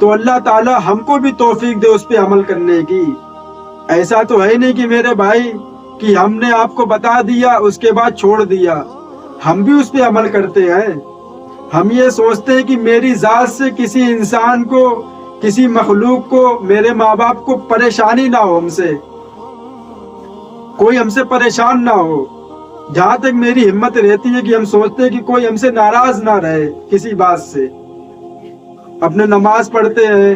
تو اللہ تعالیٰ ہم کو بھی توفیق دے اس پہ عمل کرنے کی۔ ایسا تو ہے نہیں کہ میرے بھائی کہ ہم نے آپ کو بتا دیا اس کے بعد چھوڑ دیا، ہم بھی اس پہ عمل کرتے ہیں۔ ہم یہ سوچتے ہیں کہ میری ذات سے کسی انسان کو، کسی مخلوق کو، میرے ماں باپ کو پریشانی نہ ہو، ہم سے کوئی ہم سے پریشان نہ ہو۔ جہاں تک میری ہمت رہتی ہے کہ ہم سوچتے ہیں کہ کوئی ہم سے ناراض نہ رہے کسی بات سے۔ اپنے نماز پڑھتے ہیں،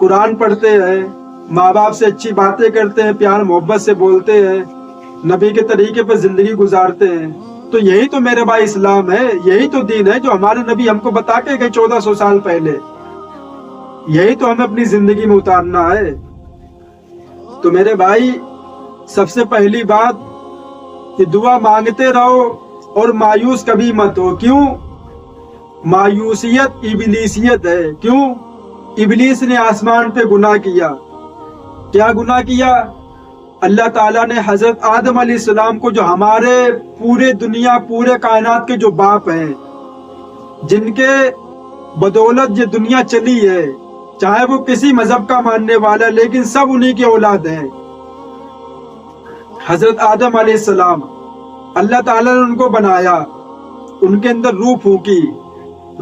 قرآن پڑھتے ہیں، ماں باپ سے اچھی باتیں کرتے ہیں، پیار محبت سے بولتے ہیں، نبی کے طریقے پر زندگی گزارتے ہیں، تو یہی تو میرے بھائی اسلام ہے، یہی تو دین ہے جو ہمارے نبی ہم کو بتا کے گئے 1400 سال پہلے۔ یہی تو ہمیں اپنی زندگی میں اتارنا ہے۔ تو میرے بھائی سب سے پہلی بات کہ دعا مانگتے رہو اور مایوس کبھی مت ہو۔ کیوں؟ مایوسیت ابلیسیت ہے۔ کیوں؟ ابلیس نے آسمان پہ گناہ کیا۔ کیا گناہ کیا؟ اللہ تعالیٰ نے حضرت آدم علیہ السلام کو، جو ہمارے پورے دنیا، پورے کائنات کے جو باپ ہیں، جن کے بدولت یہ دنیا چلی ہے، چاہے وہ کسی مذہب کا ماننے والا، لیکن سب انہی کی اولاد ہیں۔ حضرت آدم علیہ السلام، اللہ تعالیٰ نے ان کو بنایا، ان کے اندر روح پھونکی،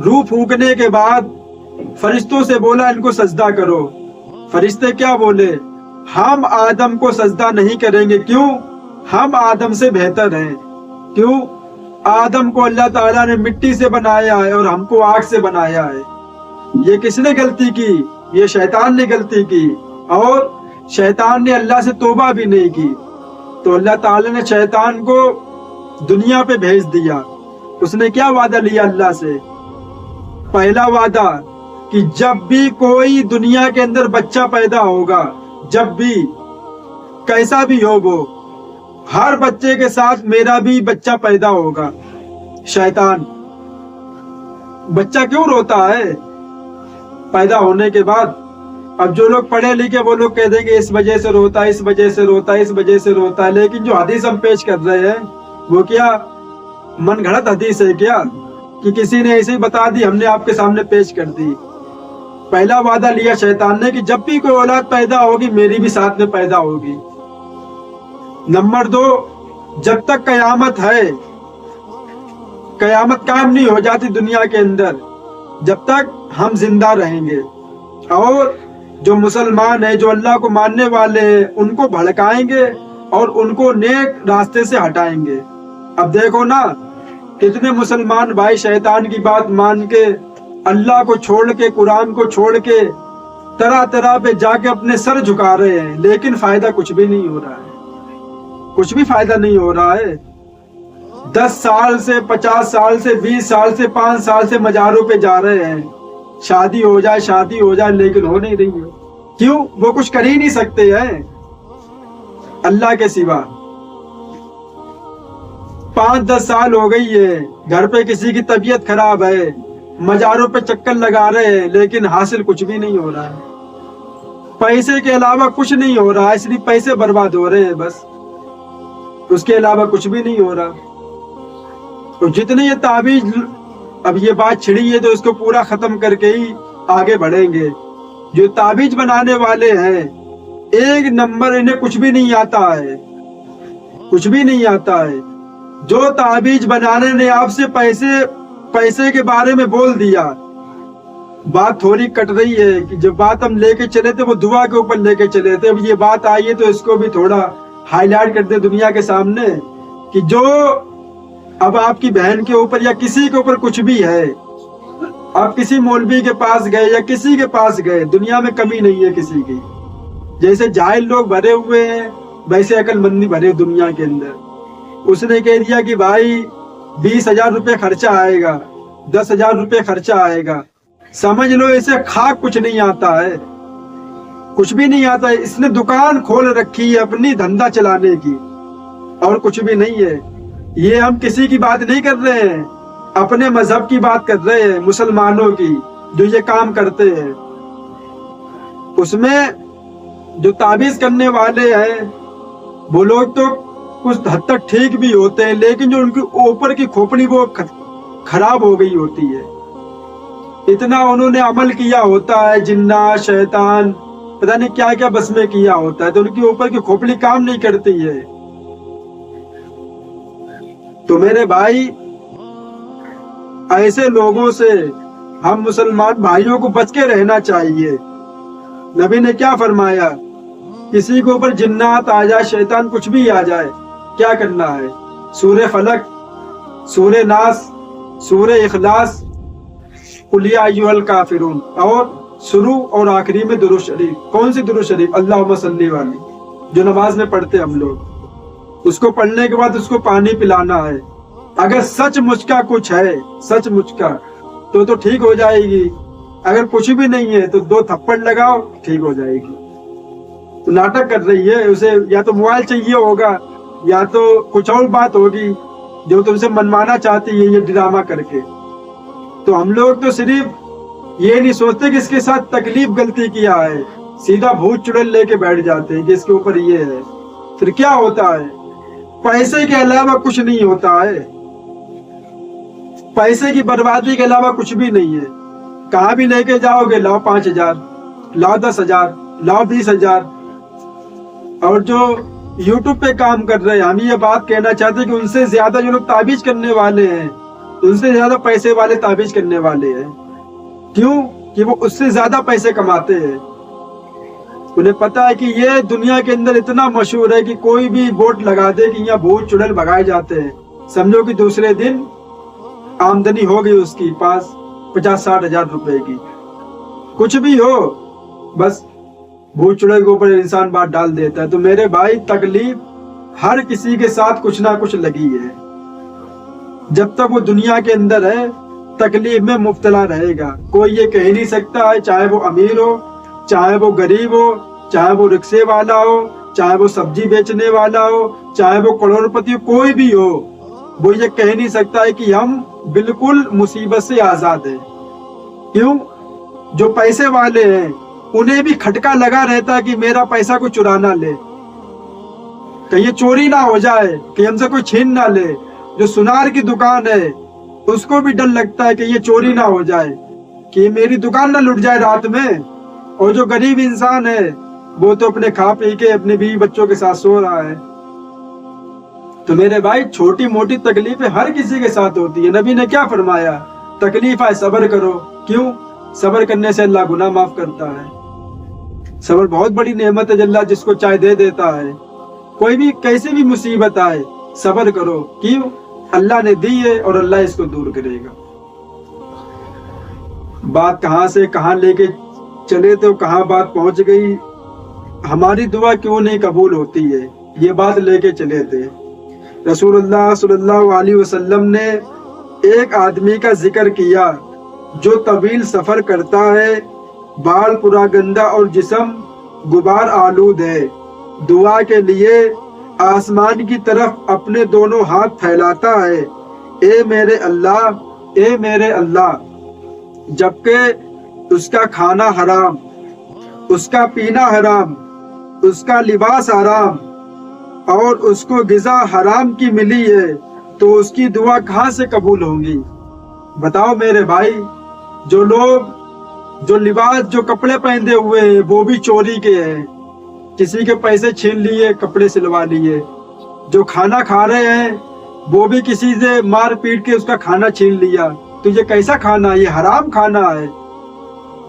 روح پھونکنے کے بعد فرشتوں سے بولا ان کو سجدہ کرو۔ فرشتے کیا بولے؟ ہم آدم کو سجدہ نہیں کریں گے۔ کیوں؟ ہم آدم سے بہتر ہیں۔ کیوں؟ آدم کو اللہ تعالیٰ نے مٹی سے بنایا ہے اور ہم کو آگ سے بنایا ہے۔ یہ کس نے غلطی کی؟ یہ شیطان نے غلطی کی، اور شیطان نے اللہ سے توبہ بھی نہیں کی۔ تو اللہ تعالیٰ نے شیطان کو دنیا پہ بھیج دیا۔ اس نے کیا وعدہ لیا اللہ سے؟ پہلا وعدہ کہ جب بھی کوئی دنیا کے اندر بچہ پیدا ہوگا، جب بھی، کیسا بھی ہو وہ، ہر بچے کے ساتھ میرا بھی بچہ پیدا ہوگا۔ شیطان، بچہ کیوں روتا ہے پیدا ہونے کے بعد؟ اب جو لوگ پڑھے لکھے وہ لوگ کہہ دیں گے اس وجہ سے روتا ہے، اس وجہ سے روتا ہے، اس وجہ سے روتا ہے، لیکن جو حدیث ہم پیش کر رہے ہیں وہ کیا من گھڑت حدیث ہے کیا کہ کسی نے ایسے ہی بتا دی، ہم نے آپ کے سامنے پیش کر دی؟ پہلا وعدہ لیا شیطان نے کہ جب بھی کوئی اولاد پیدا ہوگی میری بھی ساتھ میں پیدا ہوگی۔ نمبر 2، جب تک قیامت ہے، قیامت قائم نہیں ہو جاتی دنیا کے اندر، جب تک ہم زندہ رہیں گے، اور جو مسلمان ہیں، جو اللہ کو ماننے والے ہیں، ان کو بھڑکائیں گے اور ان کو نیک راستے سے ہٹائیں گے۔ اب دیکھو نا، کتنے مسلمان بھائی شیطان کی بات مان کے، اللہ کو چھوڑ کے، قرآن کو چھوڑ کے، طرح طرح پہ جا کے اپنے سر جھکا رہے ہیں، لیکن فائدہ کچھ بھی نہیں ہو رہا ہے، کچھ بھی فائدہ نہیں ہو رہا ہے۔ 10 سال سے، 50 سال سے، 20 سال سے، 5 سال سے مزاروں پہ جا رہے ہیں، شادی ہو جائے، شادی ہو جائے، لیکن ہو نہیں رہی ہے۔ کیوں؟ وہ کچھ کر ہی نہیں سکتے ہیں اللہ کے سوا۔ 5-10 سال ہو گئی ہے، گھر پہ کسی کی طبیعت خراب ہے، مزاروں پہ چکر لگا رہے ہیں، لیکن حاصل کچھ بھی نہیں ہو رہا ہے۔ پیسے کے علاوہ کچھ نہیں ہو رہا ہے، اس لیے پیسے برباد ہو رہے ہیں بس، اس کے علاوہ کچھ بھی نہیں ہو رہا۔ تو جتنے یہ تعویذ، اب یہ بات چھڑی ہے تو اس کو پورا ختم کر کے ہی آگے بڑھیں گے۔ جو تعویذ بنانے والے ہیں، 1 نمبر انہیں کچھ بھی نہیں آتا ہے، کچھ بھی نہیں آتا ہے۔ جو تعویذ بنانے نے آپ سے پیسے کے بارے میں بول دیا، بات تھوڑی کٹ رہی ہے کہ جو بات ہم لے کے چلے تھے وہ دعا کے اوپر لے کے چلے تھے، اب یہ بات آئی ہے تو اس کو بھی تھوڑا ہائی لائٹ کر دے دنیا کے سامنے کہ جو اب آپ کی بہن کے اوپر یا کسی کے اوپر کچھ بھی ہے، آپ کسی مولوی کے پاس گئے یا کسی کے پاس گئے، دنیا میں کمی نہیں ہے کسی کی۔ جیسے جاہل لوگ بھرے ہوئے ہیں، ویسے عقل مندی بھرے دنیا کے اندر۔ اس نے کہہ دیا کہ بھائی 20,000 روپے خرچہ آئے گا، 10,000 روپے خرچہ آئے گا، سمجھ لو اسے خاک کچھ نہیں آتا ہے، کچھ بھی نہیں آتا ہے۔ اس نے دکان کھول رکھی ہے اپنی دھندا چلانے کی، اور کچھ بھی نہیں ہے۔ یہ ہم کسی کی بات نہیں کر رہے ہیں، اپنے مذہب کی بات کر رہے ہیں، مسلمانوں کی جو یہ کام کرتے ہیں۔ اس میں جو تعویذ کرنے والے ہیں وہ لوگ تو کچھ حد تک ٹھیک بھی ہوتے ہیں، لیکن جو ان کے اوپر کی کھوپڑی وہ خراب ہو گئی ہوتی ہے، اتنا انہوں نے عمل کیا ہوتا ہے، جنات شیطان پتہ نہیں کیا کیا بس میں کیا ہوتا ہے، تو ان کے اوپر کی کھوپڑی کام نہیں کرتی ہے۔ تو میرے بھائی ایسے لوگوں سے ہم مسلمان بھائیوں کو بچ کے رہنا چاہیے۔ نبی نے کیا فرمایا؟ کسی کے اوپر جنات آ جائے، شیطان کچھ بھی آ جائے، کیا کرنا ہے؟ سورہ فلق، سورہ ناس، سورہ اخلاص، قل یا ایھا الکافرون، اور شروع اور آخری میں درود شریف۔ کون سی درود شریف؟ اللہم صلی والی، جو نماز میں پڑھتے ہم لوگ۔ اس کو پڑھنے کے بعد اس کو پانی پلانا ہے۔ اگر سچ مچ کا کچھ ہے، سچ مچ کا، تو ٹھیک ہو جائے گی۔ اگر کچھ بھی نہیں ہے تو 2 تھپڑ لگاؤ، ٹھیک ہو جائے گی۔ تو ناٹک کر رہی ہے، اسے یا تو موبائل چاہیے ہوگا یا تو کچھ اور بات ہوگی جو تم سے منوانا چاہتی ہے یہ ڈرامہ کر کے۔ تو ہم لوگ تو صرف یہ نہیں سوچتے کہ اس کے ساتھ تکلیف غلطی کیا ہے، سیدھا بھوت چڑیل لے کے بیٹھ جاتے ہیں کہ اس کے اوپر یہ ہے۔ پھر کیا ہوتا ہے؟ پیسے کے علاوہ کچھ نہیں ہوتا ہے، پیسے کی بربادی کے علاوہ کچھ بھی نہیں ہے۔ کہاں بھی لے کے جاؤ گے، لاؤ 5,000، لاؤ 10,000، لاؤ 20,000۔ اور جو یوٹیوب پہ کام کر رہے ہیں، ہم یہ بات کہنا چاہتے ہیں کہ ان سے زیادہ جو لوگ تعویذ کرنے والے ہیں، ان سے زیادہ پیسے والے تعویذ کرنے والے ہیں۔ کیوں؟ کہ وہ اس سے زیادہ پیسے کماتے ہیں۔ انہیں پتا ہے کہ یہ دنیا کے اندر اتنا مشہور ہے کہ کوئی بھی بورڈ لگا دے کہ یہاں بھوت چڑیل بھگائے جاتے ہیں، سمجھو کہ دوسرے دن آمدنی ہو گئی اس کی پاس 50-60 ہزار روپے کی۔ کچھ بھی ہو، بس بھوت چڑیل کے اوپر انسان بات ڈال دیتا ہے۔ تو میرے بھائی تکلیف ہر کسی کے ساتھ کچھ نہ کچھ لگی ہے۔ جب تک وہ دنیا کے اندر ہے تکلیف میں مبتلا رہے گا۔ کوئی یہ کہہ نہیں سکتا ہے، چاہے وہ امیر ہو، چاہے وہ غریب ہو، چاہے وہ رکشے والا ہو، چاہے وہ سبزی بیچنے والا ہو، چاہے وہ کروڑ پتی ہو، کوئی بھی ہو، وہ یہ کہہ نہیں سکتا ہے کہ ہم بالکل مصیبت سے آزاد ہیں۔ کیوں؟ جو پیسے والے ہیں انہیں بھی کھٹکا لگا رہتا ہے کہ میرا پیسہ کوئی چرا نہ لے، کہیں چوری نہ ہو جائے، کہ ہم سے کوئی چھین نہ لے۔ جو سنار کی دکان ہے اس کو بھی ڈر لگتا ہے کہ یہ چوری نہ ہو جائے، کہ میری دکان نہ لٹ جائے رات میں۔ اور جو غریب انسان ہے وہ تو اپنے کھا پی کے اپنے بیوی بچوں کے ساتھ سو رہا ہے۔ تو میرے بھائی چھوٹی موٹی تکلیفیں ہر کسی کے ساتھ ہوتی ہے۔ نبی نے کیا فرمایا؟ تکلیف آئے صبر کرو۔ کیوں؟ صبر کرنے سے اللہ گناہ معاف کرتا ہے۔ صبر بہت بڑی نعمت ہے، اللہ جس کو چاہے دے دیتا ہے۔ کوئی بھی کیسی بھی مصیبت آئے صبر کرو، کیوں؟ اللہ نے دی ہے اور اللہ اس کو دور کرے گا۔ بات کہاں سے کہاں لے کے چلے تو کہاں بات پہنچ گئی۔ ہماری دعا کیوں نہیں قبول ہوتی ہے، یہ بات لے کے چلے تھے۔ رسول اللہ صلی اللہ علیہ وسلم نے ایک آدمی کا ذکر کیا جو طویل سفر کرتا ہے، بال پورا گندا اور جسم غبار آلود ہے، دعا کے لیے آسمان کی طرف اپنے دونوں ہاتھ پھیلاتا ہے، اے میرے اللہ، اے میرے اللہ، جبکہ اس کا کھانا حرام، اس کا پینا حرام، اس کا لباس حرام اور اس کو غذا حرام کی ملی ہے، تو اس کی دعا کہاں سے قبول ہوں گی؟ بتاؤ میرے بھائی، جو لوگ جو لباس جو کپڑے پہنے ہوئے ہیں وہ بھی چوری کے ہیں، کسی کے پیسے چھین لیے، کپڑے سلوا لیے۔ جو کھانا کھا رہے ہیں وہ بھی کسی سے مار پیٹ کے اس کا کھانا چھین لیا، تو یہ کیسا کھانا؟ یہ حرام کھانا ہے۔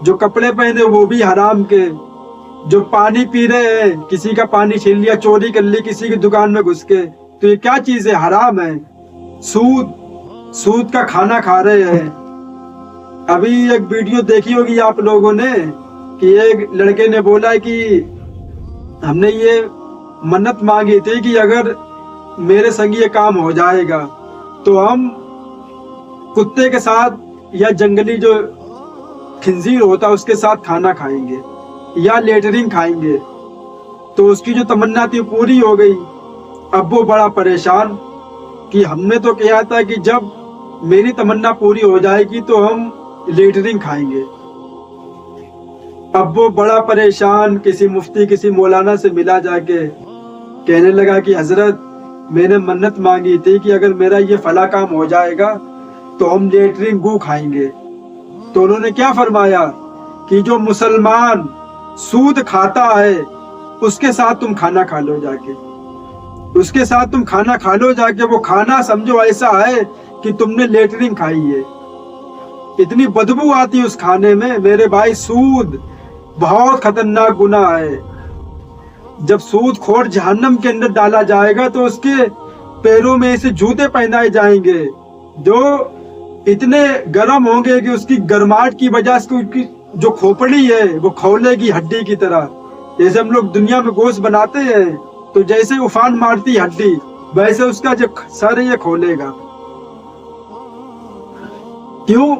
جو کپڑے پہنے وہ بھی حرام کے، جو پانی پی رہے ہیں کسی کا پانی چھین لیا، چوری کر لی کسی کی دکان میں گھس کے، تو یہ کیا چیز ہے؟ حرام ہے۔ سود کا کھانا کھا رہے ہیں۔ ابھی ایک ویڈیو دیکھی ہوگی آپ لوگوں نے کہ ایک لڑکے نے بولا کہ ہم نے یہ منت مانگی تھی کہ اگر میرے سنگ یہ کام ہو جائے گا تو ہم کتے کے ساتھ یا جنگلی جو خنزیر ہوتا ہے اس کے ساتھ کھانا کھائیں گے یا لیٹرنگ کھائیں گے۔ تو اس کی جو تمنا تھی پوری ہو گئی۔ اب وہ بڑا پریشان کہ ہم نے تو کہا تھا کہ جب میری تمنا پوری ہو جائے گی تو ہم لیٹرنگ کھائیں گے۔ اب وہ بڑا پریشان کسی مفتی کسی مولانا سے ملا، جا کے کہنے لگا کہ حضرت میں نے منت مانگی تھی کہ اگر میرا یہ فلاں کام ہو جائے گا تو ہم لیٹرنگ گو کھائیں گے۔ تو انہوں نے کیا فرمایا کہ جو مسلمان سود کھاتا ہے اس کے ساتھ تم کھانا کھا لو جا کے، اس کے ساتھ تم کھانا کھا لو جا کے۔ وہ کھانا سمجھو ایسا ہے کہ تم نے لیٹرنگ کھائی ہے، اتنی بدبو آتی اس کھانے میں۔ میرے بھائی سود بہت خطرناک گناہ ہے۔ جب سود خور جہنم کے اندر ڈالا جائے گا تو اس کے پیروں میں ایسے جوتے پہنائے جائیں گے جو اتنے گرم ہوں گے کہ اس کی گرماہٹ کی وجہ سے اس کی جو کھوپڑی ہے وہ کھولے گی ہڈی کی طرح۔ جیسے ہم لوگ دنیا میں گوشت بناتے ہیں تو جیسے افان مارتی ہڈی، ویسے اس کا جو سر ہے یہ کھولے گا۔ کیوں؟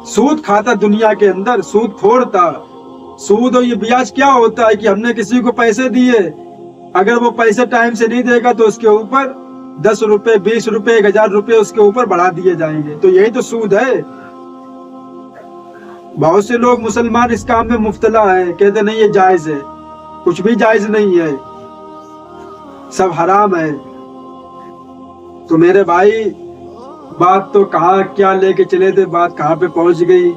سود کھاتا دنیا کے اندر، سود خور تھا۔ سود اور یہ بیاج کیا ہوتا ہے کہ ہم نے کسی کو پیسے دیے، اگر وہ پیسے ٹائم سے نہیں دے گا تو اس کے اوپر 10 روپے 20 روپے 1000 روپے اس کے اوپر بڑھا دیے جائیں گے۔ تو یہی تو سود ہے۔ بہت سے لوگ مسلمان اس کام میں مبتلا ہیں، کہتے نہیں یہ جائز ہے، کچھ بھی جائز نہیں ہے، سب حرام ہے۔ تو میرے بھائی بات تو کہاں کیا لے کے چلے تھے، بات کہاں پہ پہنچ گئی۔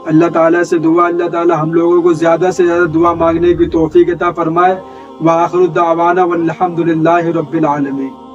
اللہ تعالیٰ سے دعا، اللہ تعالیٰ ہم لوگوں کو زیادہ سے زیادہ دعا مانگنے کی توفیق عطا فرمائے۔ وآخر دعوانا والحمد للہ رب العالمین۔